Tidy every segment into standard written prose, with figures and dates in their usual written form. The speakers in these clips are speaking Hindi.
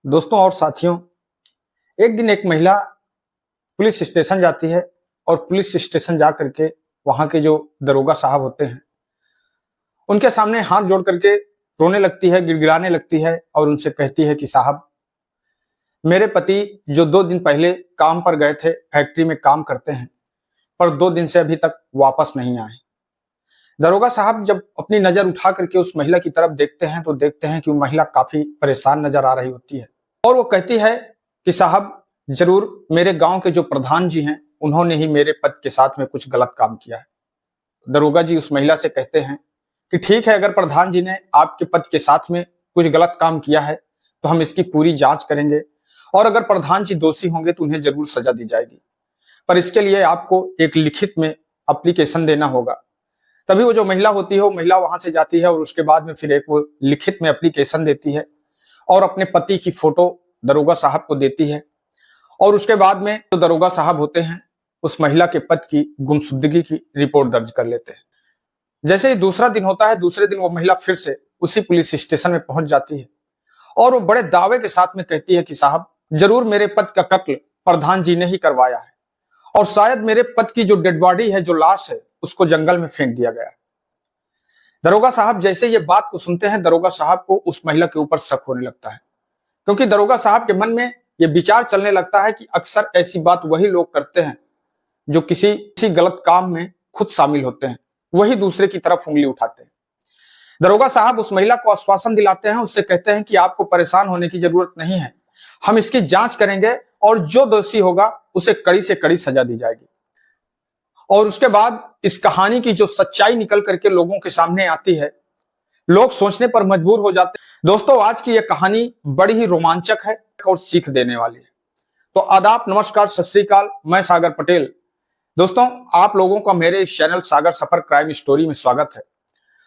दोस्तों और साथियों, एक दिन एक महिला पुलिस स्टेशन जाती है और पुलिस स्टेशन जा करके वहां के जो दरोगा साहब होते हैं उनके सामने हाथ जोड़ करके रोने लगती है, गिड़गिड़ाने लगती है और उनसे कहती है कि साहब, मेरे पति जो 2 दिन पहले काम पर गए थे, फैक्ट्री में काम करते हैं, पर 2 दिन से अभी तक वापस नहीं आए। दरोगा साहब जब अपनी नजर उठा करके उस महिला की तरफ देखते हैं तो देखते हैं कि वो महिला काफी परेशान नजर आ रही होती है और वो कहती है कि साहब, जरूर मेरे गांव के जो प्रधान जी हैं उन्होंने ही मेरे पति के साथ में कुछ गलत काम किया है। दरोगा जी उस महिला से कहते हैं कि ठीक है, अगर प्रधान जी ने आपके पति के साथ में कुछ गलत काम किया है तो हम इसकी पूरी जांच करेंगे और अगर प्रधान जी दोषी होंगे तो उन्हें जरूर सजा दी जाएगी, पर इसके लिए आपको एक लिखित में एप्लीकेशन देना होगा। तभी वो जो महिला होती है वो महिला वहां से जाती है और उसके बाद में फिर एक वो लिखित में एप्लीकेशन देती है और अपने पति की फोटो दरोगा साहब को देती है और उसके बाद में जो दरोगा साहब होते हैं उस महिला के पति की गुमशुदगी की रिपोर्ट दर्ज कर लेते हैं। जैसे ही दूसरा दिन होता है, दूसरे दिन वो महिला फिर से उसी पुलिस स्टेशन में पहुंच जाती है और वो बड़े दावे के साथ में कहती है कि साहब, जरूर मेरे पति का कत्ल प्रधान जी ने ही करवाया है और शायद मेरे पति की जो डेड बॉडी है, जो लाश है, उसको जंगल में फेंक दिया गया। दरोगा साहब जैसे ये बात को सुनते हैं, दरोगा साहब को उस महिला के ऊपर शक होने लगता है, क्योंकि दरोगा साहब के मन में ये विचार चलने लगता है कि अक्सर ऐसी बात वही लोग करते हैं जो किसी गलत काम में खुद शामिल होते हैं, वही दूसरे की तरफ उंगली उठाते हैं। दरोगा साहब उस महिला को आश्वासन दिलाते हैं, उससे कहते हैं कि आपको परेशान होने की जरूरत नहीं है, हम इसकी जांच करेंगे और जो दोषी होगा उसे कड़ी से कड़ी सजा दी जाएगी। और उसके बाद इस कहानी की जो सच्चाई निकल करके लोगों के सामने आती है, लोग सोचने पर मजबूर हो जाते हैं। दोस्तों, आज की यह कहानी बड़ी ही रोमांचक है और सीख देने वाली है। तो आदाब, नमस्कार, सत श्री अकाल, मैं सागर पटेल। दोस्तों, आप लोगों का मेरे इस चैनल सागर सफर क्राइम स्टोरी में स्वागत है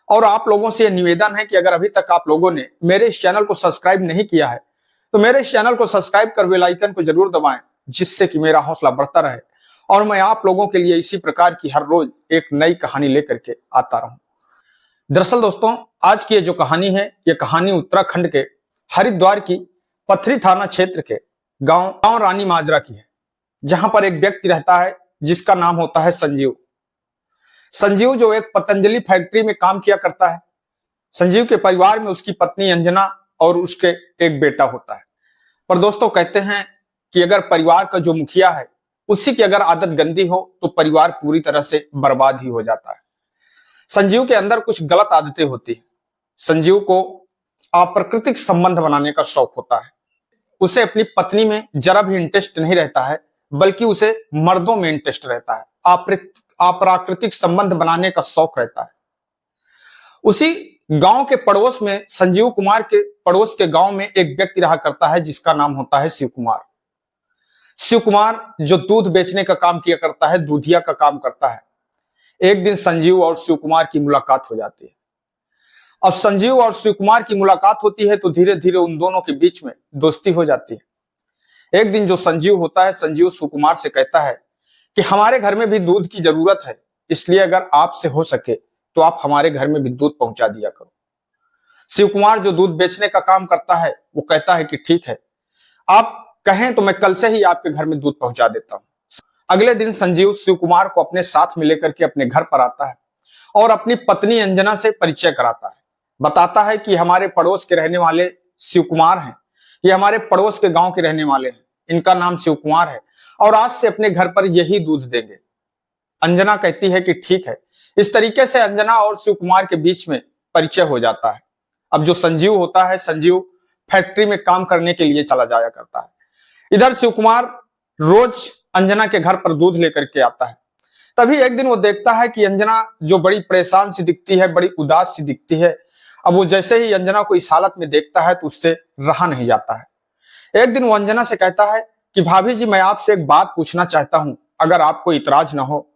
और आप लोगों से निवेदन है कि अगर अभी तक आप लोगों ने मेरे इस चैनल को सब्सक्राइब नहीं किया है तो मेरे इस चैनल को सब्सक्राइब कर बेल आइकन को जरूर दबाएं, जिससे कि मेरा हौसला बढ़ता रहे और मैं आप लोगों के लिए इसी प्रकार की हर रोज एक नई कहानी लेकर के आता रहूं। दरअसल दोस्तों, आज की ये जो कहानी है, ये कहानी उत्तराखंड के हरिद्वार की पथरी थाना क्षेत्र के गांव रानी माजरा की है, जहां पर एक व्यक्ति रहता है जिसका नाम होता है संजीव। संजीव जो एक पतंजलि फैक्ट्री में काम किया करता है। संजीव के परिवार में उसकी पत्नी अंजना और उसके एक बेटा होता है। पर दोस्तों, कहते हैं कि अगर परिवार का जो मुखिया है उसी की अगर आदत गंदी हो तो परिवार पूरी तरह से बर्बाद ही हो जाता है। संजीव के अंदर कुछ गलत आदतें होती हैं। संजीव को अप्राकृतिक संबंध बनाने का शौक होता है। उसे अपनी पत्नी में जरा भी इंटरेस्ट नहीं रहता है, बल्कि उसे मर्दों में इंटरेस्ट रहता है। अप्राकृतिक संबंध बनाने का शौक रहता है। उसी गांव के पड़ोस में, संजीव कुमार के पड़ोस के गांव में एक व्यक्ति रहा करता है जिसका नाम होता है शिव कुमार। शिव कुमार जो दूध बेचने का काम किया करता है, दूधिया का काम करता है। एक दिन संजीव और शिव कुमार की मुलाकात हो जाती है। अब संजीव और शिव कुमार की मुलाकात होती है तो धीरे धीरे उन दोनों के बीच में दोस्ती हो जाती है। एक दिन जो संजीव होता है, संजीव शिव कुमार से कहता है कि हमारे घर में भी दूध की जरूरत है, इसलिए अगर आपसे हो सके तो आप हमारे घर में भी दूध पहुंचा दिया करो। शिव कुमार जो दूध बेचने का काम करता है वो कहता है कि ठीक है, आप कहें तो मैं कल से ही आपके घर में दूध पहुंचा देता हूं। अगले दिन संजीव शिव कुमार को अपने साथ में लेकर के अपने घर पर आता है और अपनी पत्नी अंजना से परिचय कराता है। बताता है कि हमारे पड़ोस के रहने वाले शिव कुमार हैं, ये हमारे पड़ोस के गांव के रहने वाले हैं, इनका नाम शिव कुमार है और आज से अपने घर पर यही दूध देंगे। अंजना कहती है कि ठीक है। इस तरीके से अंजना और शिव कुमार के बीच में परिचय हो जाता है। अब जो संजीव होता है, संजीव फैक्ट्री में काम करने के लिए चला जाया करता है। इधर शिव कुमार रोज अंजना के घर पर दूध लेकर के आता है। तभी एक दिन वो देखता है कि अंजना जो बड़ी परेशान सी दिखती है, बड़ी उदास सी दिखती है। अब वो जैसे ही अंजना को इस हालत में देखता है तो उससे रहा नहीं जाता है। एक दिन वो अंजना से कहता है कि भाभी जी, मैं आपसे एक बात पूछना चाहता हूं, अगर आपको इतराज ना हो।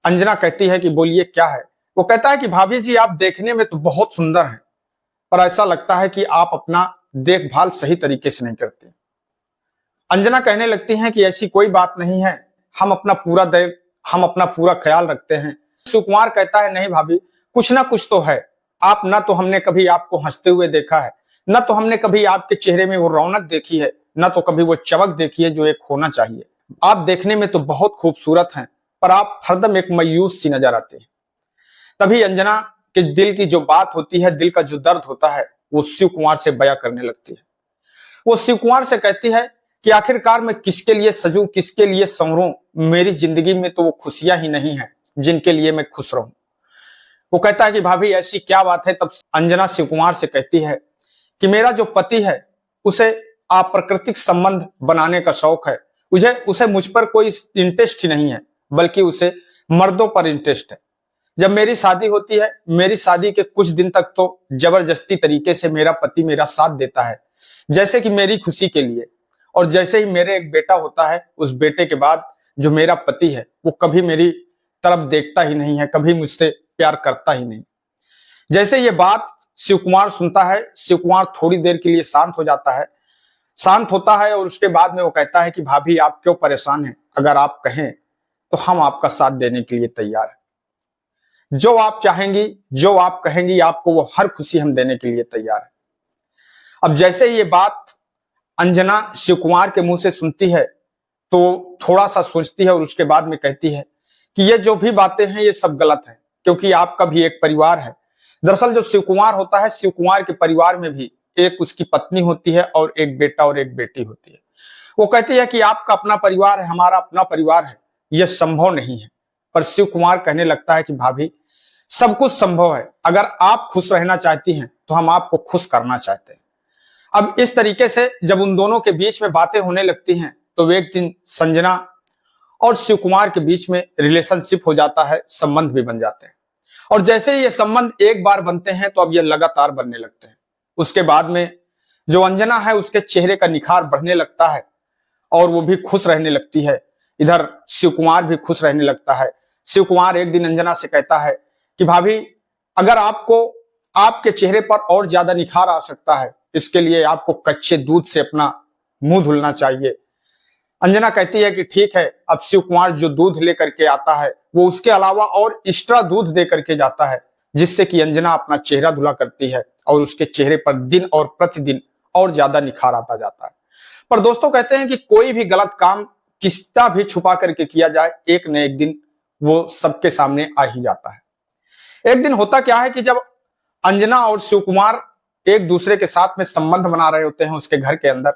अंजना कहती है कि बोलिए, क्या है। वो कहता है कि भाभी जी, आप देखने में तो बहुत सुंदर हैं, पर ऐसा लगता है कि आप अपना देखभाल सही तरीके से नहीं करते। अंजना कहने लगती हैं कि ऐसी कोई बात नहीं है, हम अपना पूरा ख्याल रखते हैं। शिव कुमार कहता है नहीं भाभी, कुछ ना कुछ तो है। आप ना तो हमने कभी आपको हंसते हुए देखा है, न तो हमने कभी आपके चेहरे में वो रौनक देखी है, न तो कभी वो चमक देखी है जो एक होना चाहिए। आप देखने में तो बहुत खूबसूरत हैं, पर आप हरदम एक मायूस सी नजर आते हैं। तभी अंजना के दिल की जो बात होती है, दिल का जो दर्द होता है, वो शिव कुमार से बयां करने लगती है। वो शिव कुमार से कहती है कि आखिरकार मैं किसके लिए सजूं, किसके लिए संवरूं? मेरी जिंदगी में तो वो खुशियां ही नहीं है जिनके लिए मैं खुश रहूं। वो कहता है कि भाभी ऐसी क्या बात है? तब अंजना शिव कुमार से कहती है कि मेरा जो पति है उसे अप्राकृतिक संबंध बनाने का शौक है। उसे मुझ पर कोई इंटरेस्ट ही नहीं है, बल्कि उसे मर्दों पर इंटरेस्ट है। जब मेरी शादी होती है, मेरी शादी के कुछ दिन तक तो जबरदस्ती तरीके से मेरा पति मेरा साथ देता है, जैसे कि मेरी खुशी के लिए। और जैसे ही मेरे एक बेटा होता है, उस बेटे के बाद जो मेरा पति है वो कभी मेरी तरफ देखता ही नहीं है, कभी मुझसे प्यार करता ही नहीं। जैसे ये बात शिव कुमार सुनता है, शिव कुमार थोड़ी देर के लिए शांत हो जाता है, शांत होता है और उसके बाद में वो कहता है कि भाभी आप क्यों परेशान हैं? अगर आप कहें तो हम आपका साथ देने के लिए तैयार हैं। जो आप चाहेंगी, जो आप कहेंगी, आपको वो हर खुशी हम देने के लिए तैयार हैं। अब जैसे ही ये बात अंजना शिव कुमार के मुंह से सुनती है तो थोड़ा सा सोचती है और उसके बाद में कहती है कि ये जो भी बातें हैं ये सब गलत है, क्योंकि आपका भी एक परिवार है। दरअसल जो शिव कुमार होता है, शिव कुमार के परिवार में भी एक उसकी पत्नी होती है और एक बेटा और एक बेटी होती है। वो कहती है कि आपका अपना परिवार है, हमारा अपना परिवार है, यह संभव नहीं है। पर शिव कुमार कहने लगता है कि भाभी सब कुछ संभव है, अगर आप खुश रहना चाहती हैं तो हम आपको खुश करना चाहते हैं। अब इस तरीके से जब उन दोनों के बीच में बातें होने लगती हैं तो एक दिन संजना और शिव कुमार के बीच में रिलेशनशिप हो जाता है, संबंध भी बन जाते हैं। और जैसे ही ये संबंध एक बार बनते हैं तो अब ये लगातार बनने लगते हैं। उसके बाद में जो अंजना है उसके चेहरे का निखार बढ़ने लगता है और वो भी खुश रहने लगती है। इधर शिव कुमार भी खुश रहने लगता है। शिव कुमार एक दिन अंजना से कहता है कि भाभी अगर आपको आपके चेहरे पर और ज्यादा निखार आ सकता है, इसके लिए आपको कच्चे दूध से अपना मुंह धुलना चाहिए। अंजना कहती है कि ठीक है। अब शिव कुमार जो दूध लेकर के आता है वो उसके अलावा और एक्स्ट्रा दूध दे करके जाता है, जिससे कि अंजना अपना चेहरा धुला करती है और उसके चेहरे पर दिन और प्रतिदिन और ज्यादा निखार आता जाता है। पर दोस्तों कहते हैं कि कोई भी गलत काम कितना भी छुपा करके किया जाए, एक न एक दिन वो सबके सामने आ ही जाता है। एक दिन होता क्या है कि जब अंजना और शिव कुमार एक दूसरे के साथ में संबंध बना रहे होते हैं उसके घर के अंदर,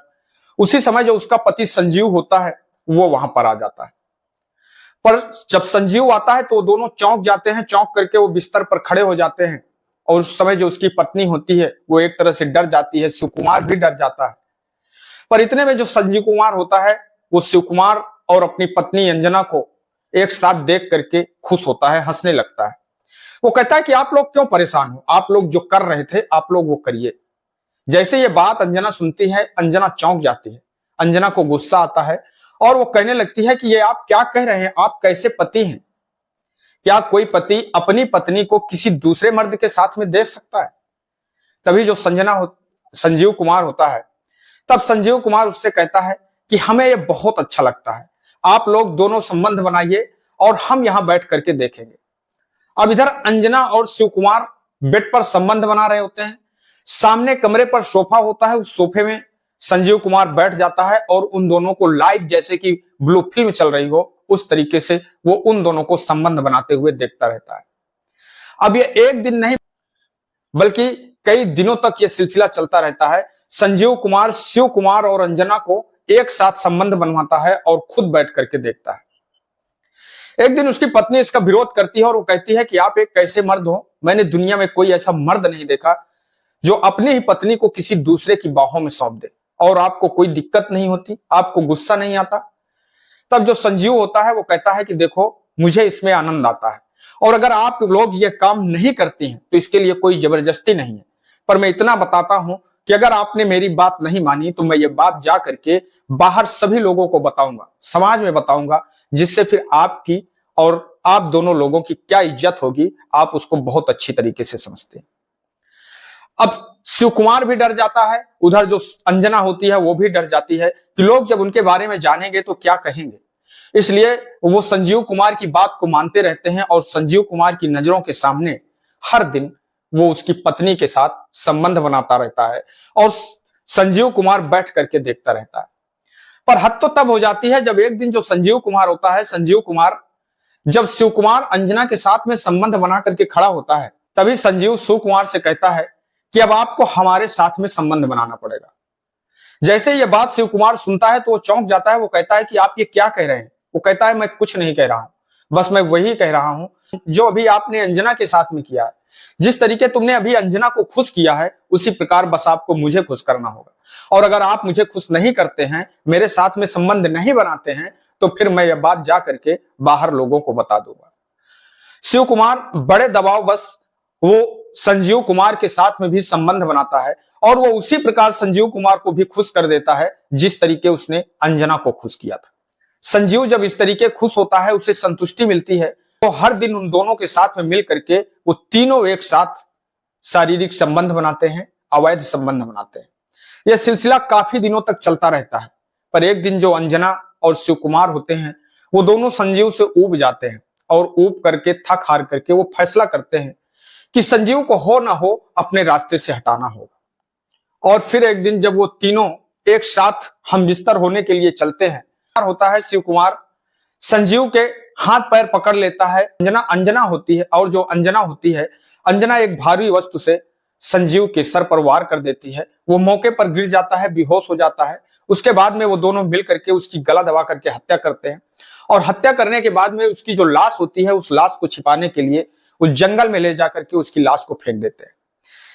उसी समय जो उसका पति संजीव होता है वो वहां पर आ जाता है। पर जब संजीव आता है तो दोनों चौंक जाते हैं, चौंक करके वो बिस्तर पर खड़े हो जाते हैं। और उस समय जो उसकी पत्नी होती है वो एक तरह से डर जाती है, शिव कुमार भी डर जाता है। पर इतने में जो संजीव कुमार होता है वो शिव कुमार और अपनी पत्नी अंजना को एक साथ देख करके खुश होता है, हंसने लगता है। वो कहता है कि आप लोग क्यों परेशान हो, आप लोग जो कर रहे थे आप लोग वो करिए। जैसे ये बात अंजना सुनती है, अंजना चौंक जाती है, अंजना को गुस्सा आता है और वो कहने लगती है कि ये आप क्या कह रहे हैं, आप कैसे पति हैं? क्या कोई पति अपनी पत्नी को किसी दूसरे मर्द के साथ में देख सकता है? तभी जो संजीव कुमार होता है, तब संजीव कुमार उससे कहता है कि हमें ये बहुत अच्छा लगता है, आप लोग दोनों संबंध बनाइए और हम यहां बैठ करके देखेंगे। अब इधर अंजना और शिव कुमार बेड पर संबंध बना रहे होते हैं। सामने कमरे पर सोफा होता है, उस सोफे में संजीव कुमार बैठ जाता है और उन दोनों को लाइव जैसे कि ब्लू फिल्म चल रही हो उस तरीके से वो उन दोनों को संबंध बनाते हुए देखता रहता है। अब ये एक दिन नहीं बल्कि कई दिनों तक ये सिलसिला चलता रहता है। संजीव कुमार शिव कुमार और अंजना को एक साथ संबंध बनवाता है और खुद बैठ करके देखता है। एक दिन उसकी पत्नी इसका विरोध करती है और वो कहती है कि आप एक कैसे मर्द हो, मैंने दुनिया में कोई ऐसा मर्द नहीं देखा जो अपनी ही पत्नी को किसी दूसरे की बाहों में सौंप दे, और आपको कोई दिक्कत नहीं होती, आपको गुस्सा नहीं आता। तब जो संजीव होता है वो कहता है कि देखो मुझे इसमें आनंद आता है, और अगर आप लोग ये काम नहीं करती हैं तो इसके लिए कोई जबरदस्ती नहीं है। पर मैं इतना बताता हूं कि अगर आपने मेरी बात नहीं मानी तो मैं ये बात जा करके बाहर सभी लोगों को बताऊंगा, समाज में बताऊंगा, जिससे फिर आपकी और आप दोनों लोगों की क्या इज्जत होगी आप उसको बहुत अच्छी तरीके से समझते हैं। अब शिव कुमार भी डर जाता है, उधर जो अंजना होती है वो भी डर जाती है कि लोग जब उनके बारे में जानेंगे तो क्या कहेंगे। इसलिए वो संजीव कुमार की बात को मानते रहते हैं और संजीव कुमार की नजरों के सामने हर दिन वो उसकी पत्नी के साथ संबंध बनाता रहता है और संजीव कुमार बैठ करके देखता रहता है। पर हद तो तब हो जाती है जब एक दिन जो संजीव कुमार होता है, संजीव कुमार जब शिव कुमार अंजना के साथ में संबंध बना करके खड़ा होता है, तभी संजीव शिव कुमार से कहता है कि अब आपको हमारे साथ में संबंध बनाना पड़ेगा। जैसे ये बात शिव कुमार सुनता है तो वो चौंक जाता है। वो कहता है कि आप ये क्या कह रहे हैं? वो कहता है मैं कुछ नहीं कह रहा हूं, बस मैं वही कह रहा हूं जो अभी आपने अंजना के साथ में किया है। जिस तरीके तुमने अभी अंजना को खुश किया है उसी प्रकार बस आपको मुझे खुश करना होगा, और अगर आप मुझे खुश नहीं करते हैं, मेरे साथ में संबंध नहीं बनाते हैं, तो फिर मैं यह बात जा करके बाहर लोगों को बता दूंगा। शिव कुमार बड़े दबाव बस वो संजीव कुमार के साथ में भी संबंध बनाता है और वो उसी प्रकार संजीव कुमार को भी खुश कर देता है जिस तरीके उसने अंजना को खुश किया था। संजीव जब इस तरीके खुश होता है, उसे संतुष्टि मिलती है, तो हर दिन उन दोनों के साथ में मिल करके वो तीनों एक साथ शारीरिक संबंध बनाते हैं, अवैध संबंध बनाते हैं। यह सिलसिला काफी दिनों तक चलता रहता है। पर एक दिन जो अंजना और शिव कुमार होते हैं वो दोनों संजीव से ऊब जाते हैं और ऊब करके थक हार करके वो फैसला करते हैं कि संजीव को हो ना हो अपने रास्ते से हटाना होगा। और फिर एक दिन जब वो तीनों एक साथ हम बिस्तर होने के लिए चलते हैं, होता है शिव कुमार संजीव के हाथ पैर पकड़ लेता है। अंजना होती है, और जो अंजना होती है, अंजना एक भारी वस्तु से संजीव के सर पर वार कर देती है। वो मौके पर गिर जाता है, बेहोश हो जाता है। उसके बाद में वो दोनों मिल करके उसकी गला दबा करके हत्या करते हैं, और हत्या करने के बाद में उसकी जो लाश होती है, उस लाश को छिपाने के लिए उस जंगल में ले जाकर के उसकी लाश को फेंक देते हैं।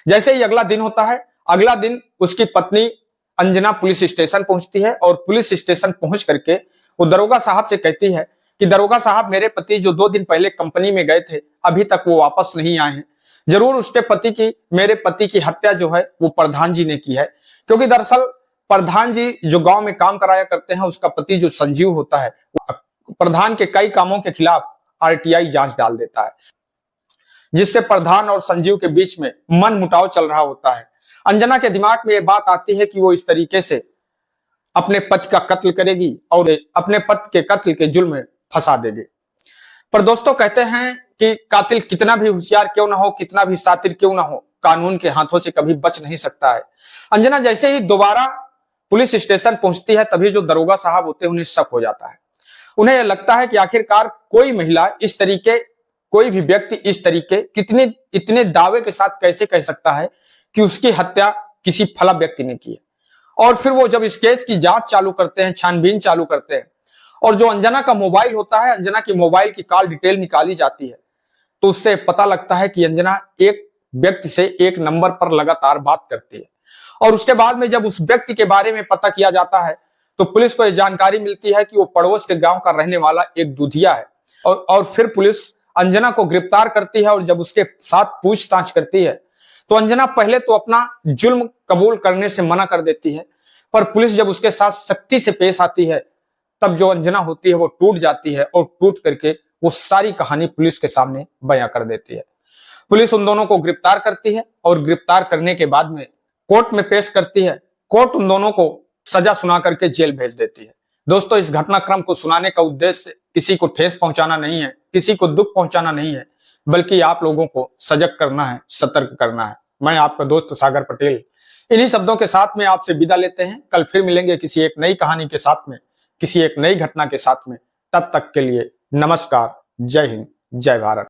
जैसे ही अगला दिन होता है, अगला दिन उसकी पत्नी अंजना पुलिस स्टेशन पहुंचती है, और पुलिस स्टेशन पहुंच करके वो दरोगा साहब से कहती है कि दरोगा साहब, मेरे पति जो 2 दिन पहले कंपनी में गए थे, अभी तक वो वापस नहीं आए हैं। जरूर उसके मेरे पति की हत्या जो है वो प्रधान जी ने की है, क्योंकि दरअसल प्रधान जी जो गांव में काम कराया करते हैं, उसका पति जो संजीव होता है, प्रधान के कई कामों के खिलाफ आरटीआई जांच डाल देता है, जिससे प्रधान और संजीव के बीच में मन मुटाव चल रहा होता है। अंजना के दिमाग में यह बात आती है कि वो इस तरीके से अपने पति का कत्ल करेगी और अपने पति के कत्ल के जुर्म में फंसा देगी। पर दोस्तों, कहते हैं कि कातिल कितना भी होशियार क्यों ना हो, कितना भी शातिर क्यों ना हो, कानून के हाथों से कभी बच नहीं सकता है। अंजना जैसे ही दोबारा पुलिस स्टेशन पहुंचती है, तभी जो दरोगा साहब होते हैं उन्हें शक हो जाता है। उन्हें यह लगता है कि आखिरकार कोई महिला इस तरीके, कोई भी व्यक्ति इस तरीके इतने दावे के साथ कैसे कह सकता है कि उसकी हत्या किसी फला व्यक्ति ने की है। और फिर वो जब इस केस की जांच चालू करते हैं, छानबीन चालू करते हैं, और जो अंजना का मोबाइल होता है, अंजना की मोबाइल की कॉल डिटेल निकाली जाती है, तो उससे पता लगता है कि अंजना एक व्यक्ति से एक नंबर पर लगातार बात करती है। और उसके बाद में जब उस व्यक्ति के बारे में पता किया जाता है, तो पुलिस को यह जानकारी मिलती है कि वो पड़ोस के गांव का रहने वाला एक दूधिया है। और फिर पुलिस अंजना को गिरफ्तार करती है, और जब उसके साथ पूछताछ करती है, तो अंजना पहले तो अपना जुल्म कबूल करने से मना कर देती है। पर पुलिस जब उसके साथ सख्ती से पेश आती है, तब जो अंजना होती है वो टूट जाती है, और टूट करके वो सारी कहानी पुलिस के सामने बयां कर देती है। पुलिस उन दोनों को गिरफ्तार करती है, और गिरफ्तार करने के बाद में कोर्ट में पेश करती है। कोर्ट उन दोनों को सजा सुना करके जेल भेज देती है। दोस्तों, इस घटनाक्रम को सुनाने का उद्देश्य किसी को ठेस पहुंचाना नहीं है, किसी को दुख पहुंचाना नहीं है, बल्कि आप लोगों को सजग करना है, सतर्क करना है। मैं आपका दोस्त सागर पटेल इन्हीं शब्दों के साथ में आपसे विदा लेते हैं। कल फिर मिलेंगे किसी एक नई कहानी के साथ में, किसी एक नई घटना के साथ में। तब तक के लिए नमस्कार, जय हिंद, जय भारत।